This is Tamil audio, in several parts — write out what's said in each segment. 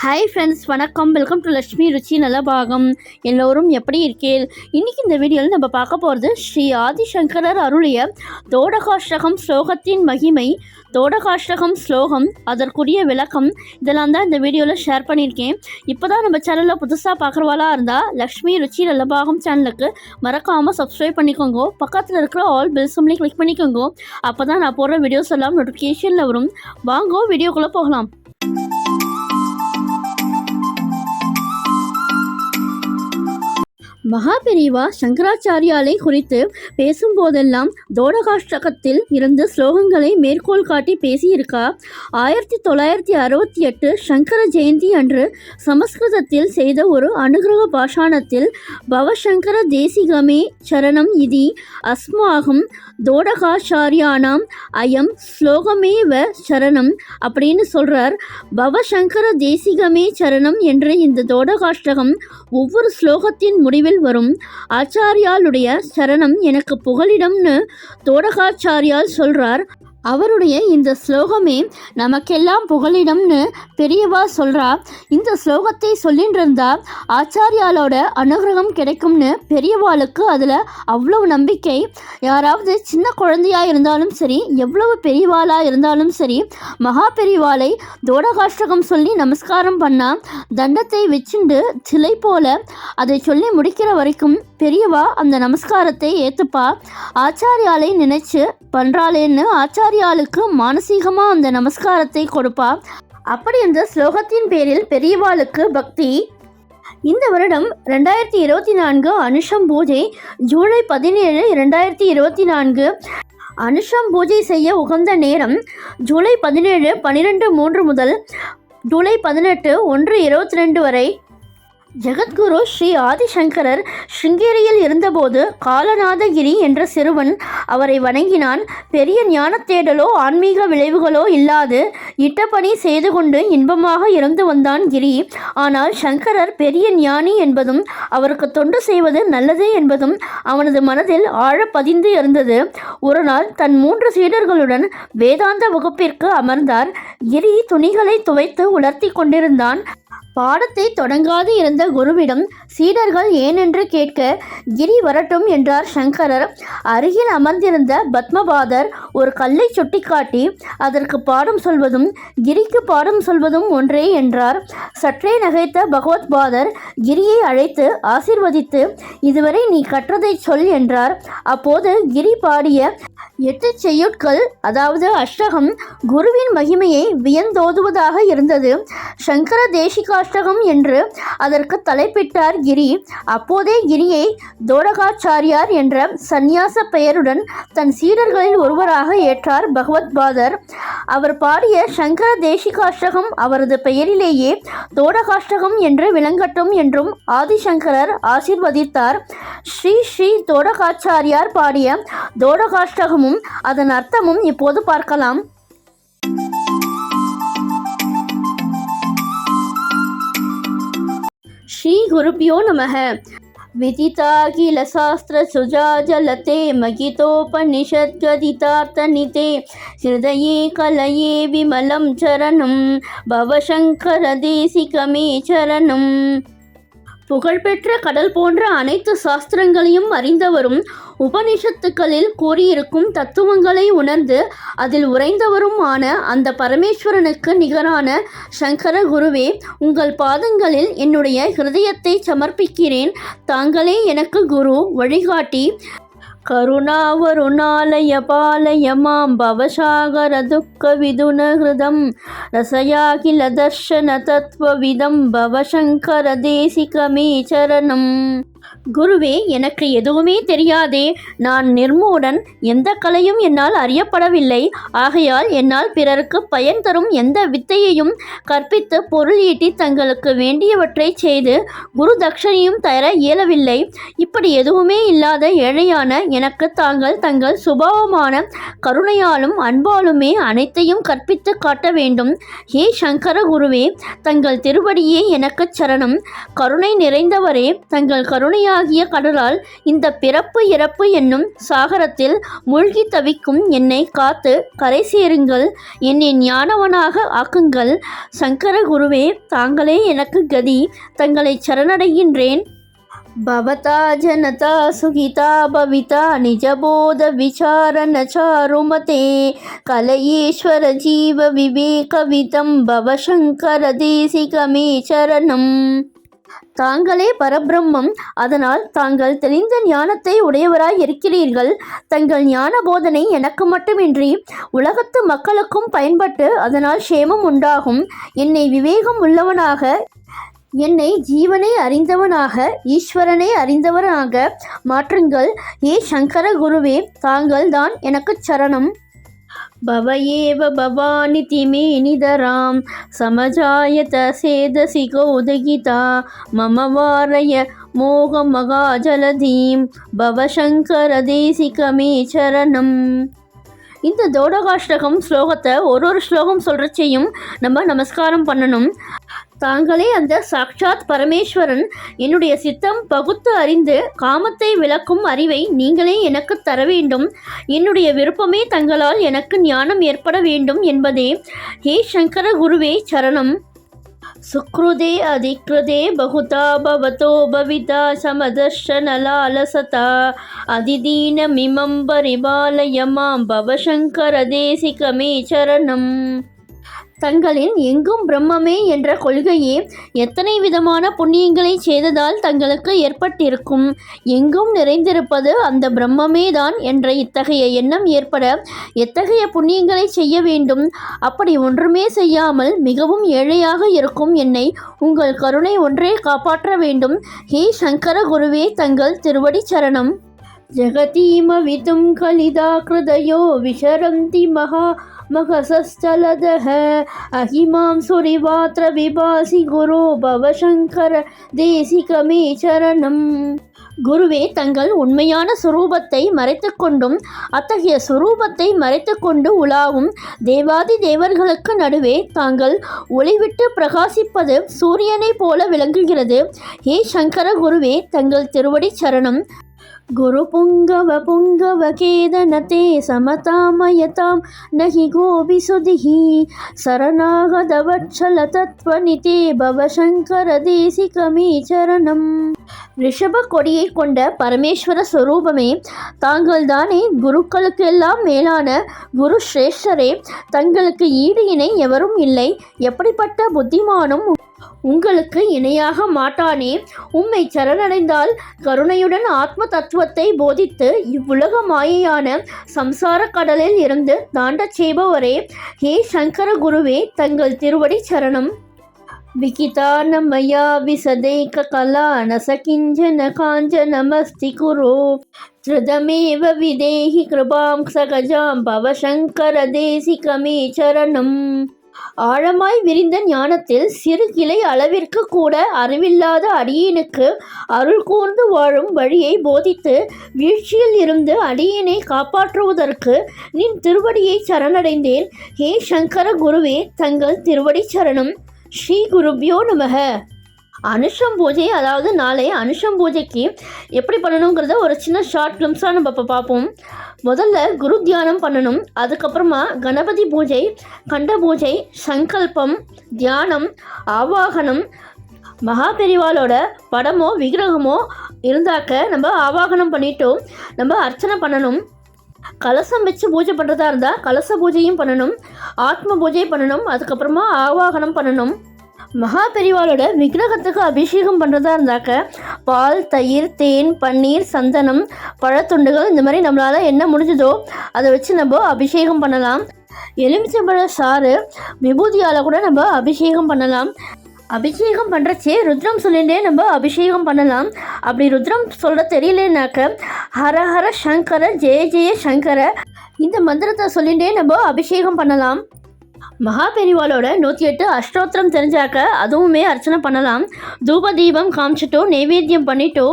ஹாய் ஃப்ரெண்ட்ஸ், வணக்கம். வெல்கம் டு லட்சுமி ருச்சி நலபாகம். எல்லோரும் எப்படி இருக்கீள்? இன்றைக்கி இந்த வீடியோவில் நம்ம பார்க்க போகிறது ஸ்ரீ ஆதிசங்கரர் அருளிய தோடகாஷ்டகம் ஸ்லோகத்தின் மகிமை, தோடகாஷ்டகம் ஸ்லோகம், அதற்குரிய விளக்கம், இதெல்லாம் தான் இந்த வீடியோவில் ஷேர் பண்ணியிருக்கேன். இப்போ தான் நம்ம சேனலில் புதுசாக பார்க்குறவாளா இருந்தால் லக்ஷ்மி ருச்சி நலபாகம் சேனலுக்கு மறக்காமல் சப்ஸ்கிரைப் பண்ணிக்கோங்க. பக்கத்தில் இருக்கிற ஆல் பெல் சிம்லையும் கிளிக் பண்ணிக்கோங்க. அப்போ தான் நான் போடுற வீடியோஸ் எல்லாம் நோட்டிஃபிகேஷனில் வரும். வாங்க வீடியோக்குள்ளே போகலாம். மகாபெரிவா சங்கராச்சாரியாலை குறித்து பேசும்போதெல்லாம் தோடகாஷ்டகத்தில் இருந்து ஸ்லோகங்களை மேற்கோள் காட்டி பேசியிருக்கா. 1968 சங்கர ஜெயந்தி அன்று சமஸ்கிருதத்தில் செய்த ஒரு அனுகிரக பாஷாணத்தில் பவசங்கர தேசிகமே சரணம் இதி அஸ்மாகம் தோடகாச்சாரியானாம் அயம் ஸ்லோகமேவ சரணம் அப்படின்னு சொல்கிறார். பவசங்கர தேசிகமே சரணம் என்ற இந்த தோடகாஷ்டகம் ஒவ்வொரு ஸ்லோகத்தின் முடிவில் வரும். ஆச்சாரியாளுடைய சரணம் எனக்கு புகலிடம்னு தோடகாச்சாரியால் சொல்றார். அவருடைய இந்த ஸ்லோகமே நமக்கெல்லாம் புகலிடம்னு பெரியவா சொல்கிறா. இந்த ஸ்லோகத்தை சொல்லிட்டு இருந்தால் ஆச்சாரியாலோட அனுகிரகம் கிடைக்கும்னு பெரியவாளுக்கு அதில் அவ்வளவு நம்பிக்கை. யாராவது சின்ன குழந்தையாக இருந்தாலும் சரி, எவ்வளவு பெரியவாளாக இருந்தாலும் சரி, மகா பெரியவாளை தோடகாஷ்டகம் சொல்லி நமஸ்காரம் பண்ணால் தண்டத்தை வச்சுண்டு சிலை போல அதை சொல்லி முடிக்கிற வரைக்கும் பெரியவா அந்த நமஸ்காரத்தை ஏற்றுப்பா. ஆச்சாரியாலை நினைச்சு பண்ணுறாளேன்னு ஆச்சாரியாளுக்கு மானசீகமாக அந்த நமஸ்காரத்தை கொடுப்பா. அப்படி இந்த ஸ்லோகத்தின் பேரில் பெரியவாளுக்கு பக்தி. இந்த வருடம் 2024 அனுஷம் பூஜை ஜூலை 17, 2024. அனுஷம் பூஜை செய்ய உகந்த நேரம் ஜூலை 17 12:03 முதல் ஜூலை 18 1:22 வரை. ஜெகத்குரு ஸ்ரீ ஆதிசங்கரர் ஸ்ருங்கேரியில் இருந்தபோது காலநாதகிரி என்ற சிறுவன் அவரை வணங்கினான். பெரிய ஞானத்தேடலோ ஆன்மீக விளைவுகளோ இல்லாது இட்டப்பணி செய்து கொண்டு இன்பமாக இருந்து வந்தான் கிரி. ஆனால் சங்கரர் பெரிய ஞானி என்பதும் அவருக்கு தொண்டு செய்வது நல்லது என்பதும் அவனது மனதில் ஆழ பதிந்து இருந்தது. ஒரு நாள் தன் 3 சீடர்களுடன் வேதாந்த வகுப்பிற்கு அமர்ந்தார். கிரி துணிகளை துவைத்து உலர்த்தி கொண்டிருந்தான். பாடத்தை தொடங்காது இருந்த குருவிடம் சீடர்கள் ஏனென்று கேட்க, கிரி வரட்டும் என்றார் சங்கரர். அருகில் அமர்ந்திருந்த பத்மபாதர் ஒரு கல்லை சுட்டிக்காட்டி அதற்கு பாடம் சொல்வதும் கிரிக்கு பாடம் சொல்வதும் ஒன்றே என்றார். சற்றே நகைத்த பகவத்பாதர் கிரியை அழைத்து ஆசீர்வதித்து, இதுவரை நீ கற்றதை சொல் என்றார். அப்போது கிரி பாடிய 8 செய்யுட்கள், அதாவது அஷ்டகம், குருவின் மகிமையை வியந்தோதுவதாக இருந்தது. சங்கர தேசிகாஷ்டகம் என்று அதற்கு தலைப்பிட்டார் கிரி. அப்போதே கிரியை தோடகாச்சாரியார் என்ற சந்நியாச பெயருடன் தன் சீடர்களில் ஒருவராக ஏற்றார் பகவத்பாதர். அவர் பாடிய சங்கர தேசிகாஷ்டகம் அவரது பெயரிலேயே தோடகாஷ்டகம் என்று விளங்கட்டும் என்றும் ஆதிசங்கரர் ஆசீர்வதித்தார். ஸ்ரீ ஸ்ரீ தோடகாச்சாரியார் பாடிய தோடகாஷ்டகமும் அதன் அர்த்தமும் இப்போது பார்க்கலாம். ஸ்ரீ குருபியோ நமக. விதிதாகில சாஸ்திர சுஜாஜலதே மகிதோபனிஷத்கதிதார்த்தநிதே ஹிருதயே கலயே விமலம் சரணம் பவசங்கர தேசிகமே சரணம். புகழ்பெற்ற கடல் போன்ற அனைத்து சாஸ்திரங்களையும் அறிந்தவரும் உபனிஷத்துக்களில் கூறியிருக்கும் தத்துவங்களை உணர்ந்து அதில் உறைந்தவரும் ஆன அந்த பரமேஸ்வரனுக்கு நிகரான சங்கர குருவே, உங்கள் பாதங்களில் என்னுடைய ஹிருதயத்தை சமர்ப்பிக்கிறேன். தாங்களே எனக்கு குரு, வழிகாட்டி. கருணாவருணாலய பாலய மாம் பவசாகர துக்க விதுன ஹிருதம் ரசயாகில தர்ஷன தத்வவிதம் பவசங்கர தேசிகமே சரணம். குருவே, எனக்கு எதுவுமே தெரியாதே. நான் நிர்மூடன். எந்த கலையும் என்னால் அறியப்படவில்லை. ஆகையால் என்னால் பிறருக்கு பயன் தரும் எந்த வித்தையையும் கற்பித்து பொருள் ஈட்டி தங்களுக்கு வேண்டியவற்றை செய்து குரு தட்சணையும் தர இயலவில்லை. இப்படி எதுவுமே இல்லாத ஏழையான எனக்கு தாங்கள் தங்கள் சுபாவமான கருணையாலும் அன்பாலுமே அனைத்தையும் கற்பித்து காட்ட வேண்டும். ஹே சங்கர குருவே, தங்கள் திருவடியே எனக்கு சரணம். கருணை நிறைந்தவரே, தங்கள் கருணை கருணையாகிய கடலால் இந்த பிறப்பு இறப்பு என்னும் சாகரத்தில் மூழ்கி தவிக்கும் என்னை காத்து கரை சேருங்கள், என்னை ஞானவனாக ஆக்குங்கள். சங்கர குருவே, தாங்களே எனக்கு கதி, தங்களை சரணடைகின்றேன். பவதா ஜனதா சுகிதா பவிதா நிஜபோத விசாரண சாருமதே கலயேஸ்வர ஜீவ விவேகவிதம் பவசங்கர தேசிகமே சரணம். தாங்களே பரபிரம்மம், அதனால் தாங்கள் தெளிந்த ஞானத்தை உடையவராய் இருக்கிறீர்கள். தங்கள் ஞான போதனை எனக்கு மட்டுமின்றி உலகத்து மக்களுக்கும் பயன்பட்டு அதனால் சேமம் உண்டாகும். என்னை விவேகம் உள்ளவனாக, என்னை ஜீவனை அறிந்தவனாக, ஈஸ்வரனை அறிந்தவனாக மாற்றுங்கள். ஏ சங்கர குருவே, தாங்கள் தான் எனக்கு சரணம். பவயேவ பவானிதி மே நிதராம் சமஜாயத சேதசி கௌதகிதா மம வாரய மோக மகாஜலதீம் பவசங்கர தேசிகமே சரணம். இந்த தோடகாஷ்டகம் ஸ்லோகத்தை ஒரு ஸ்லோகம் சொல்கிறச்சையும் நம்ம நமஸ்காரம் பண்ணணும். தாங்களே அந்த சாக்ஷாத் பரமேஸ்வரன். என்னுடைய சித்தம் பகுத்து அறிந்து காமத்தை விளக்கும் அறிவை நீங்களே எனக்கு தர வேண்டும். என்னுடைய விருப்பமே தங்களால் எனக்கு ஞானம் ஏற்பட வேண்டும் என்பதே. ஹே சங்கர குருவே சரணம். சுக்ருதே அதிக்ருதே பகுதா பவதோ பவிதா சமதர்ஷனலாலசதா அதிதீனமிமம் பரிபாலயமாம் பவசங்கர தேசிகமே சரணம். தங்களின் எங்கும் பிரம்மமே என்ற கொள்கையே எத்தனை விதமான புண்ணியங்களை செய்ததால் தங்களுக்கு ஏற்பட்டிருக்கும். எங்கும் நிறைந்திருப்பது அந்த பிரம்மமே தான் என்ற இத்தகைய எண்ணம் ஏற்பட எத்தகைய புண்ணியங்களை செய்ய வேண்டும்? அப்படி ஒன்றுமே செய்யாமல் மிகவும் ஏழையாக இருக்கும் என்னை உங்கள் கருணை ஒன்றே காப்பாற்ற வேண்டும். ஹே சங்கர குருவே, தங்கள் திருவடி சரணம். ஜகதீமவிதும் கலிதா கிருதயோ விசரந்தி மகா மகசஸ்தலதஹ அஹிமாம் சுரிவாத்ர விபாசி குரு பவசங்கர தேசிகமே சரணம். குருவே, தங்கள் உண்மையான சுரூபத்தை மறைத்து கொண்டும் அத்தகைய சுரூபத்தை மறைத்து கொண்டு உலாவும் தேவாதி தேவர்களுக்கு நடுவே தாங்கள் ஒளிவிட்டு பிரகாசிப்பது சூரியனை போல விளங்குகிறது. ஹே சங்கர குருவே, தங்கள் திருவடி சரணம். குரு புங்கவ புங்கவ கேதனதே சமதாமயதாம் நஹி கோபிசுதிஹி சரணாகதவட்சல தத்வநிதே பவசங்கர தேசிகமே சரணம். ரிஷப கொடியை கொண்ட பரமேஸ்வர ஸ்வரூபமே, தாங்கள் தானே குருக்களுக்கெல்லாம் மேலான குரு ஸ்ரேஷ்டரே. தங்களுக்கு ஈடு இணை எவரும் இல்லை. எப்படிப்பட்ட புத்திமானும் உங்களுக்கு இணையாக மாட்டானே. உம்மை சரணடைந்தால் கருணையுடன் ஆத்ம தத்துவத்தை போதித்து இவ்வுலக மாயையான சம்சார கடலில் இருந்து தாண்டச் செய்பவரே. ஹே சங்கர குருவே, தங்கள் திருவடி சரணம். விகிதான மயா விசதைக கலா நசகிஞ்சன காஞ்சனமஸ்தி குரு திருதமேவ விதேஹி கிருபாம் சகஜாம் பவசங்கர தேசிகமே சரணம். ஆழமாய் விரிந்த ஞானத்தில் சிறு கிளை அளவிற்கு கூட அறிவில்லாத அடியேனுக்கு அருள் கூர்ந்து வாழும் வழியை போதித்து வீழ்ச்சியில் இருந்து அடியேனை காப்பாற்றுவதற்கு நின் திருவடியை சரணடைந்தேன். ஹே சங்கர குருவே, தங்கள் திருவடி சரணம். ஸ்ரீ குருப்யோ நமக. அனுஷம் பூஜை, அதாவது நாளை அனுஷம் பூஜைக்கு எப்படி பண்ணணுங்கிறத ஒரு சின்ன ஷார்ட் கிளிம்ஸாக நம்ம இப்போ பார்ப்போம். முதல்ல குரு தியானம் பண்ணணும். அதுக்கப்புறமா கணபதி பூஜை, கண்ட பூஜை, சங்கல்பம், தியானம், ஆவாகனம், மகாபெரிவாலோட படமோ விக்கிரகமோ இருந்தாக்க நம்ம ஆவாகனம் பண்ணிட்டோம் நம்ம அர்ச்சனை பண்ணணும். கலசம் வச்சு பூஜை பண்ணுறதா இருந்தால் கலச பூஜையும் பண்ணணும், ஆத்ம பூஜை பண்ணணும், அதுக்கப்புறமா ஆவாகனம் பண்ணணும். மகாபெரிவாலோட விக்கிரகத்துக்கு அபிஷேகம் பண்ணுறதா இருந்தாக்க பால், தயிர், தேன், பன்னீர், சந்தனம், பழத்துண்டுகள், இந்த மாதிரி நம்மளால் என்ன முடிஞ்சதோ அதை வச்சு நம்ம அபிஷேகம் பண்ணலாம். எலுமிச்சம்பழ சாறு, விபூதியால் கூட நம்ம அபிஷேகம் பண்ணலாம். அபிஷேகம் பண்ணுறச்சே ருத்ரம் சொல்லிகிட்டே நம்ம அபிஷேகம் பண்ணலாம். அப்படி ருத்ரம் சொல்ல தெரியலனாக்க ஹர ஹர சங்கர ஜெய ஜெய சங்கர இந்த மந்திரத்தை சொல்லிகிட்டே நம்ம அபிஷேகம் பண்ணலாம். மகாபெரிவாலோட 108 அஷ்டோத்திரம் தெரிஞ்சாக்க அதுவுமே அர்ச்சனை பண்ணலாம். தூப தீபம் காமிச்சிட்டோ, நைவேத்தியம் பண்ணிட்டோ,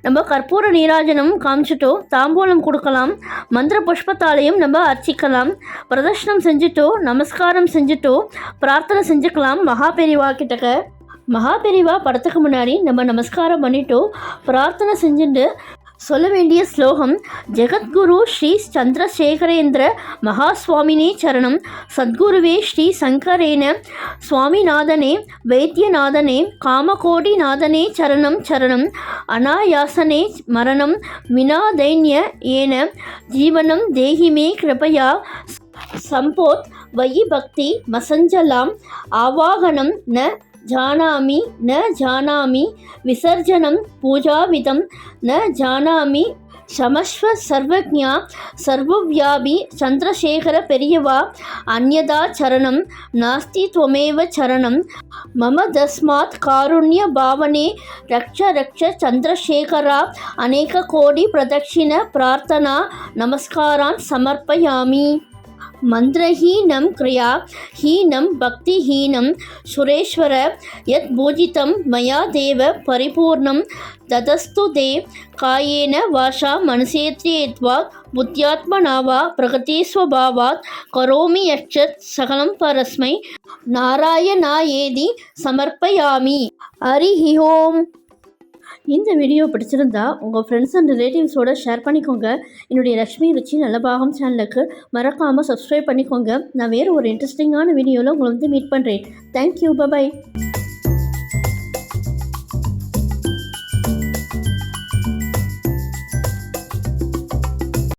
நம்ம கற்பூர நீராஜனம் காமிச்சிட்டோ, தாம்பூலம் கொடுக்கலாம். மந்திர புஷ்பத்தாலையும் நம்ம அர்ச்சிக்கலாம். பிரதர்ஷனம் செஞ்சுட்டோ, நமஸ்காரம் செஞ்சுட்டோ பிரார்த்தனை செஞ்சுக்கலாம் மகாபெரிவா கிட்டக்க. மகாபெரிவா படத்துக்கு முன்னாடி நம்ம நமஸ்காரம் பண்ணிட்டோம், பிரார்த்தனை செஞ்சுட்டு சொல்ல வேண்டிய ஸ்லோகம்: ஜெகத்குரு ஸ்ரீ சந்திரசேகரேந்திர மகாஸ்வாமினே சரணம். சத்குருவே ஸ்ரீ சங்கரேன சுவாமிநாதனே வைத்தியநாதனே காமகோடிநாதனே சரணம் சரணம். அனாயாசனே மரணம் வினாதைன்ய ஏன ஜீவனம் தேஹிமே கிருபயா சம்போத் வயி பக்தி மசஞ்சலாம். ஆவாகனம் ந ஜானாமி விசர்ஜனம் பூஜாவிதம் ந ஜானாமி. ஷமஸ்வ சர்வஜ்ஞா சர்வவ்யாபி சந்திரசேகர பெரியவா அந்யதா சரணம் நாஸ்தி த்வமேவ சரணம். மம தஸ்மாத் காருண்ய பாவனே ரக்ஷ ரக்ஷ சந்திரசேகரா. அநேக கோடி பிரதட்சிண பிரார்த்தனா நமஸ்காரான் சமர்ப்பயாமி. மந்திரஹீனம் கிரியா ஹீனம் பக்திஹீனம் சுரேஸ்வர யத் பூஜிதம் மயா தேவ பரிபூர்ணம் ததஸ்து தே. காயேன வாசா மனசேத்ரியேத்வா புத்தியாத்மனாவா பிரகதீஸ்வபாவாத் கரோமி யச்சத் சகலம் பரஸ்மை நாராயணாயேதி சமர்ப்பயாமி. ஹரிஹி ஓம். இந்த வீடியோ பிடிச்சிருந்தா உங்கள் ஃப்ரெண்ட்ஸ் அண்ட் ரிலேட்டிவ்ஸோடு ஷேர் பண்ணிக்கோங்க. என்னுடைய லக்ஷ்மி ருச்சி நல்ல பாகம் சேனலுக்கு மறக்காமல் சப்ஸ்கிரைப் பண்ணிக்கோங்க. நான் வேறு ஒரு இன்ட்ரெஸ்டிங்கான வீடியோவில் உங்களை மீட் பண்ணுறேன். Thank you, bye bye.